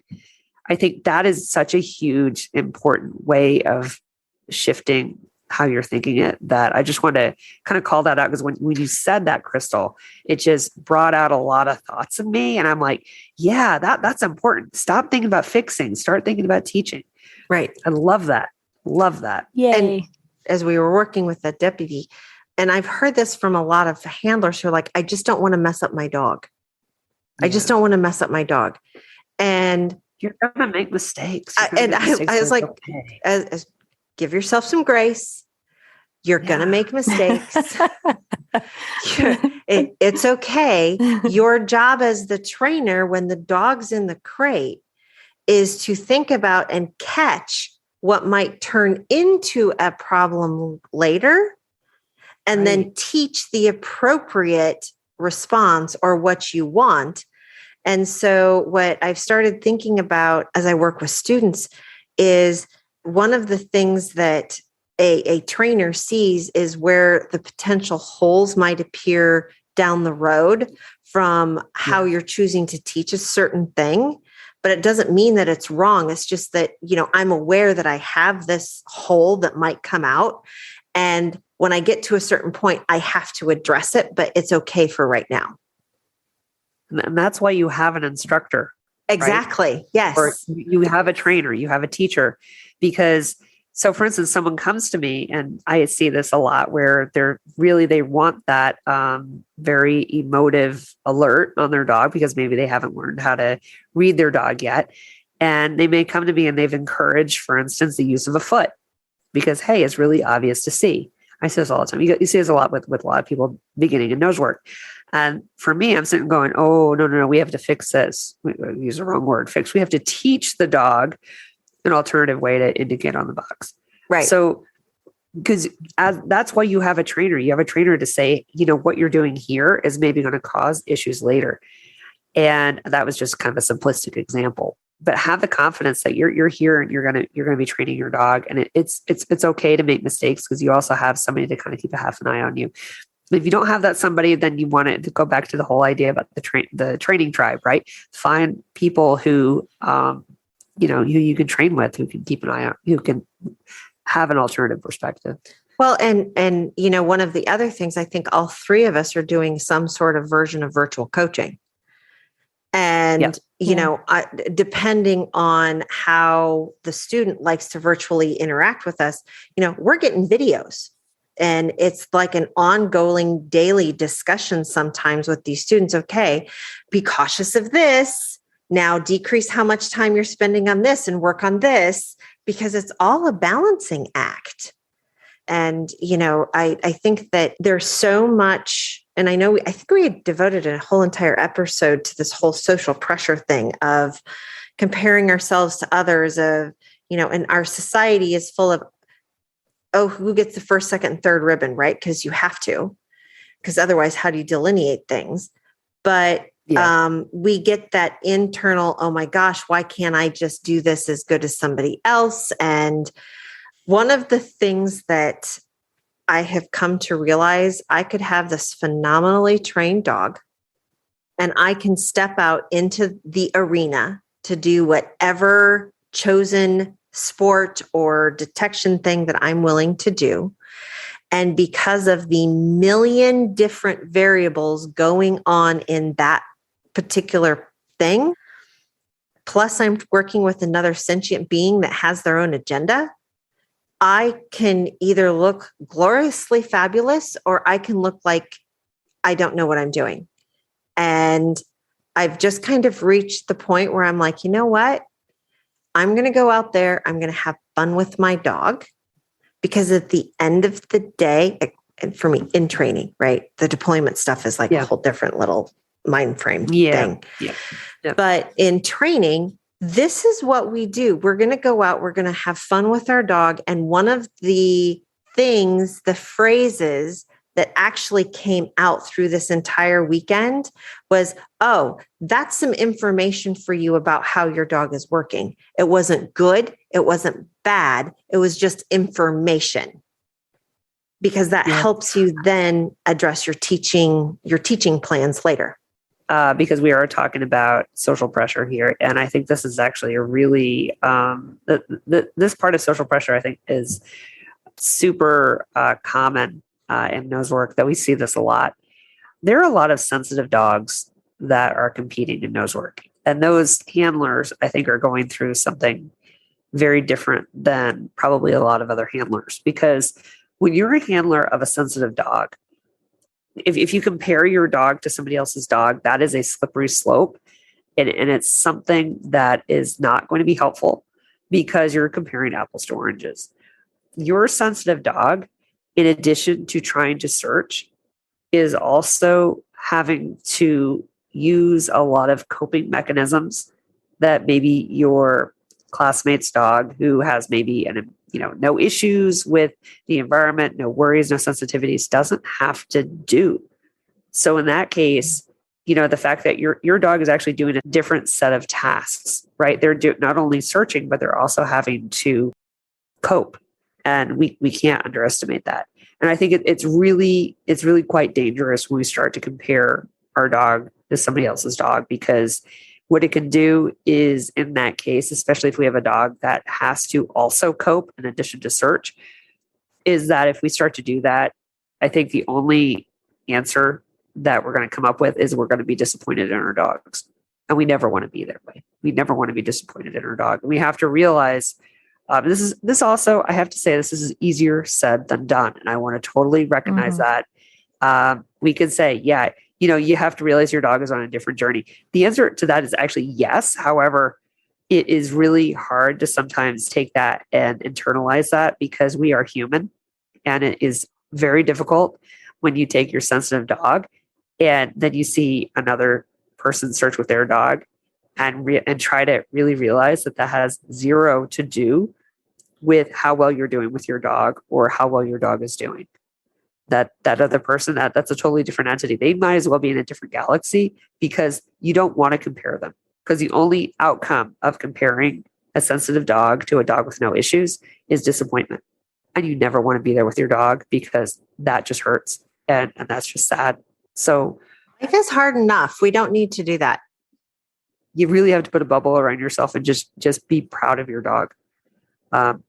I think that is such a huge, important way of shifting how you're thinking it, that I just want to kind of call that out, because when you said that, Crystal, it just brought out a lot of thoughts in me. And I'm like, yeah, that's important. Stop thinking about fixing, start thinking about teaching. Right. I love that. Love that. Yay. And as we were working with that deputy, and I've heard this from a lot of handlers who are like, I just don't want to mess up my dog. I just don't want to mess up my dog. And You're gonna make mistakes. I was like, okay. Give yourself some grace. You're going to make mistakes. It's okay. Your job as the trainer, when the dog's in the crate, is to think about and catch what might turn into a problem later, and then teach the appropriate response or what you want. And so what I've started thinking about as I work with students is one of the things that a trainer sees is where the potential holes might appear down the road from how you're choosing to teach a certain thing. But it doesn't mean that it's wrong. It's just that, I'm aware that I have this hole that might come out. And when I get to a certain point, I have to address it, but it's okay for right now. And that's why you have an instructor. Exactly. Right? Yes. Or you have a trainer, you have a teacher, because so for instance, someone comes to me and I see this a lot where they want that very emotive alert on their dog because maybe they haven't learned how to read their dog yet. And they may come to me and they've encouraged, for instance, the use of a foot because, hey, it's really obvious to see. I say this all the time. You see this a lot with a lot of people beginning in nose work. And for me, I'm sitting going, oh, no, we have to fix this. We use the wrong word, fix. We have to teach the dog an alternative way to indicate on the box. Right. So, because that's why you have a trainer. You have a trainer to say, what you're doing here is maybe going to cause issues later. And that was just kind of a simplistic example. But have the confidence that you're here and you're gonna be training your dog, and it's okay to make mistakes because you also have somebody to kind of keep a half an eye on you. If you don't have that somebody, then you want to go back to the whole idea about the training tribe, right? Find people who who you can train with, who can keep an eye on, who can have an alternative perspective. Well, and one of the other things, I think all three of us are doing some sort of version of virtual coaching. And, depending on how the student likes to virtually interact with us, we're getting videos. And it's like an ongoing daily discussion sometimes with these students. Okay, be cautious of this. Now decrease how much time you're spending on this and work on this, because it's all a balancing act. And, I think that there's so much, and I think we had devoted a whole entire episode to this whole social pressure thing of comparing ourselves to others and our society is full of, who gets the first, second, third ribbon, right? Because you have to, because otherwise, how do you delineate things? But we get that internal, oh my gosh, why can't I just do this as good as somebody else? And one of the things that I have come to realize, I could have this phenomenally trained dog and I can step out into the arena to do whatever chosen sport or detection thing that I'm willing to do. And because of the million different variables going on in that particular thing, plus I'm working with another sentient being that has their own agenda, I can either look gloriously fabulous or I can look like I don't know what I'm doing. And I've just kind of reached the point where I'm like, you know what? I'm going to go out there. I'm going to have fun with my dog, because at the end of the day, and for me in training, right? The deployment stuff is like a whole different little mind frame thing. Yeah. But in training, this is what we do. We're going to go out. We're going to have fun with our dog. And one of the things, the phrases that actually came out through this entire weekend was, oh, that's some information for you about how your dog is working. It wasn't good. It wasn't bad. It was just information, because that helps you then address your teaching plans later. Because we are talking about social pressure here. And I think this is actually a really, this part of social pressure, I think, is super common in nose work, that we see this a lot. There are a lot of sensitive dogs that are competing in nose work. And those handlers, I think, are going through something very different than probably a lot of other handlers. Because when you're a handler of a sensitive dog, if you compare your dog to somebody else's dog, that is a slippery slope. And it's something that is not going to be helpful because you're comparing apples to oranges. Your sensitive dog, in addition to trying to search, is also having to use a lot of coping mechanisms that maybe your classmate's dog, who has maybe no issues with the environment, no worries, no sensitivities, doesn't have to do. So in that case, the fact that your dog is actually doing a different set of tasks, right? They're not only searching, but they're also having to cope. And we can't underestimate that. And I think it's really quite dangerous when we start to compare our dog to somebody else's dog, because what it can do is, in that case, especially if we have a dog that has to also cope in addition to search, is that if we start to do that, I think the only answer that we're going to come up with is we're going to be disappointed in our dogs. And we never want to be that way. We never want to be disappointed in our dog. And we have to realize this also, I have to say, this is easier said than done. And I want to totally recognize that. We could say, yeah, you have to realize your dog is on a different journey. The answer to that is actually yes. However, it is really hard to sometimes take that and internalize that, because we are human, and it is very difficult when you take your sensitive dog and then you see another person search with their dog and try to really realize that has zero to do with how well you're doing with your dog or how well your dog is doing. That other person, that's a totally different entity. They might as well be in a different galaxy, because you don't want to compare them. Because the only outcome of comparing a sensitive dog to a dog with no issues is disappointment. And you never want to be there with your dog, because that just hurts. And that's just sad. So life is hard enough. We don't need to do that. You really have to put a bubble around yourself and just be proud of your dog.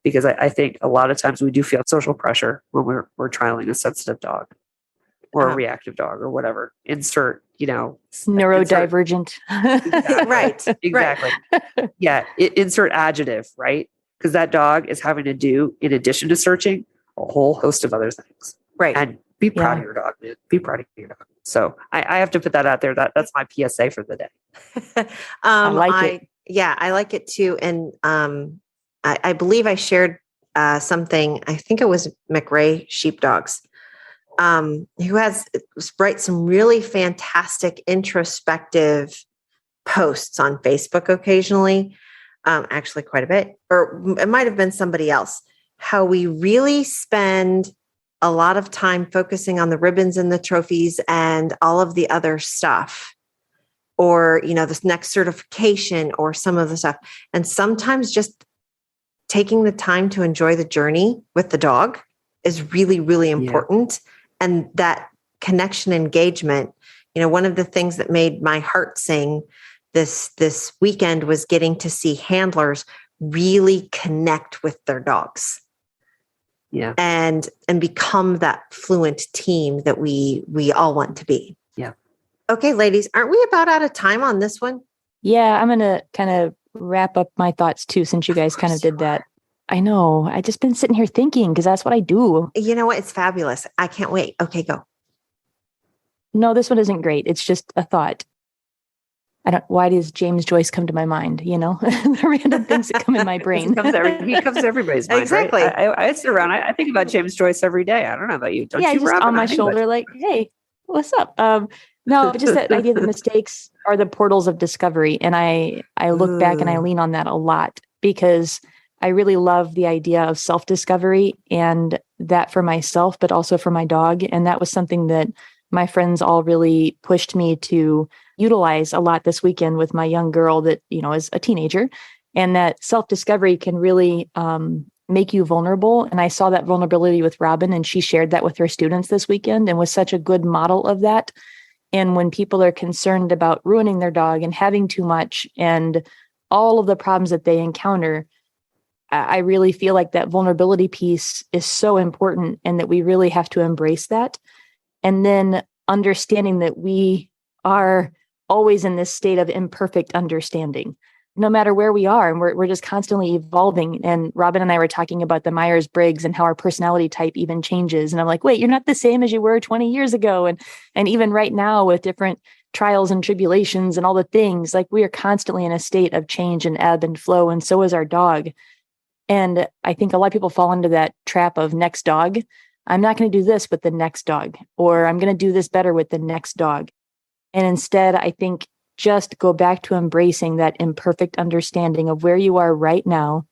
Because I think a lot of times we do feel social pressure when we're trialing a sensitive dog or a reactive dog or whatever. Insert, neurodivergent. Exactly. Right. Exactly. Right. Yeah. Insert adjective, right? Because that dog is having to do, in addition to searching, a whole host of other things. Right. And be proud of your dog, dude. Be proud of your dog. So I have to put that out there. That's my PSA for the day. I like it. Yeah, I like it too. And I believe I shared something. I think it was McRae Sheepdogs, who writes some really fantastic introspective posts on Facebook occasionally, actually quite a bit, or it might have been somebody else. How we really spend a lot of time focusing on the ribbons and the trophies and all of the other stuff, or this next certification or some of the stuff, and sometimes just taking the time to enjoy the journey with the dog is really, really important. Yeah. And that connection engagement, one of the things that made my heart sing this weekend was getting to see handlers really connect with their dogs. Yeah. And become that fluent team that we all want to be. Yeah. Okay, ladies, aren't we about out of time on this one? Yeah, I'm going to kind of wrap up my thoughts too, since you guys kind of did that. I know. I just been sitting here thinking, because that's what I do. You know what? It's fabulous. I can't wait. Okay, go. No, this one isn't great. It's just a thought. Why does James Joyce come to my mind? The random things that come in my brain. He comes to everybody's mind. Exactly. Right? I sit around. I think about James Joyce every day. I don't know about you. Don't you, just Robin? on my shoulder, like, hey, what's up? No, just that idea that mistakes are the portals of discovery. And I look back and I lean on that a lot, because I really love the idea of self-discovery, and that for myself, but also for my dog. And that was something that my friends all really pushed me to utilize a lot this weekend with my young girl that, is a teenager, and that self-discovery can really make you vulnerable. And I saw that vulnerability with Robin, and she shared that with her students this weekend and was such a good model of that. And when people are concerned about ruining their dog and having too much and all of the problems that they encounter, I really feel like that vulnerability piece is so important, and that we really have to embrace that. And then understanding that we are always in this state of imperfect understanding, no matter where we are. And we're just constantly evolving. And Robin and I were talking about the Myers-Briggs and how our personality type even changes. And I'm like, wait, you're not the same as you were 20 years ago. And even right now with different trials and tribulations and all the things. Like, we are constantly in a state of change and ebb and flow, and so is our dog. And I think a lot of people fall into that trap of next dog. I'm not going to do this with the next dog, or I'm going to do this better with the next dog. And instead, I think just go back to embracing that imperfect understanding of where you are right now.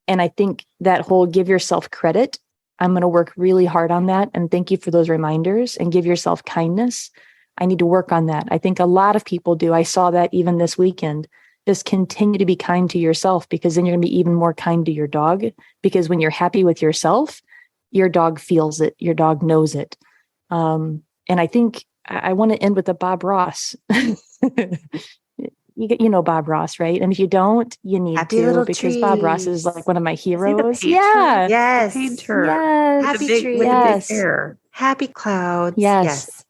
And I think that whole give yourself credit, I'm going to work really hard on that. And thank you for those reminders, and give yourself kindness. I need to work on that. I think a lot of people do. I saw that even this weekend. Just continue to be kind to yourself, because then you're going to be even more kind to your dog. Because when you're happy with yourself, your dog feels it. Your dog knows it. And I think I want to end with a Bob Ross. You know Bob Ross, right? And if you don't, you need Happy to, little because Bob Ross trees. is like one of my Is he the heroes. painter? Yeah. Yes. The painter. Yes. With Happy the big, trees. with the Yes. big hair. Happy clouds. Yes.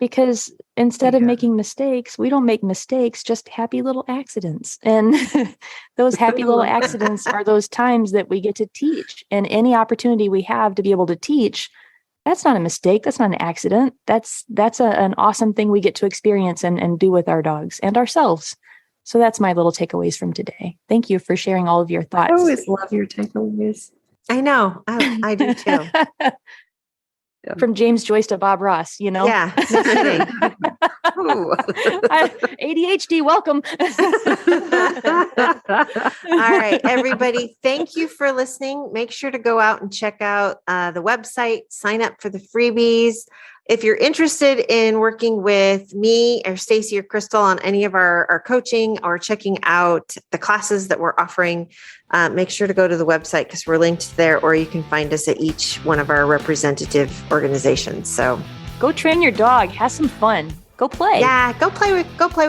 Because instead of Yeah. making mistakes, we don't make mistakes, just happy little accidents. And those happy little accidents are those times that we get to teach. And any opportunity we have to be able to teach, that's not a mistake. That's not an accident. That's an awesome thing we get to experience and do with our dogs and ourselves. So that's my little takeaways from today. Thank you for sharing all of your thoughts. I always love your takeaways. I know. I do too. From James Joyce to Bob Ross, you know? Yeah. No kidding. Ooh. ADHD, welcome. All right, everybody. Thank you for listening. Make sure to go out and check out the website, sign up for the freebies. If you're interested in working with me or Stacy or Crystal on any of our coaching, or checking out the classes that we're offering, make sure to go to the website, because we're linked there, or you can find us at each one of our representative organizations. So Go train your dog. Have some fun. Go play. yeah, go play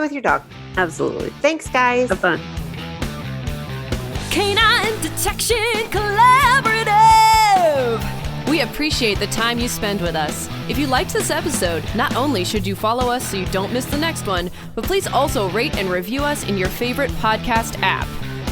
with your dog. Absolutely. Thanks, guys. Have fun. Canine Detection Collaborative. We appreciate the time you spend with us. If you liked this episode, not only should you follow us so you don't miss the next one, but please also rate and review us in your favorite podcast app.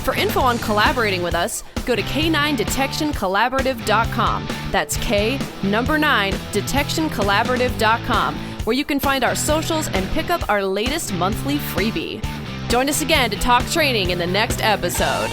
For info on collaborating with us, go to k9detectioncollaborative.com. That's K9detectioncollaborative.com, where you can find our socials and pick up our latest monthly freebie. Join us again to talk training in the next episode.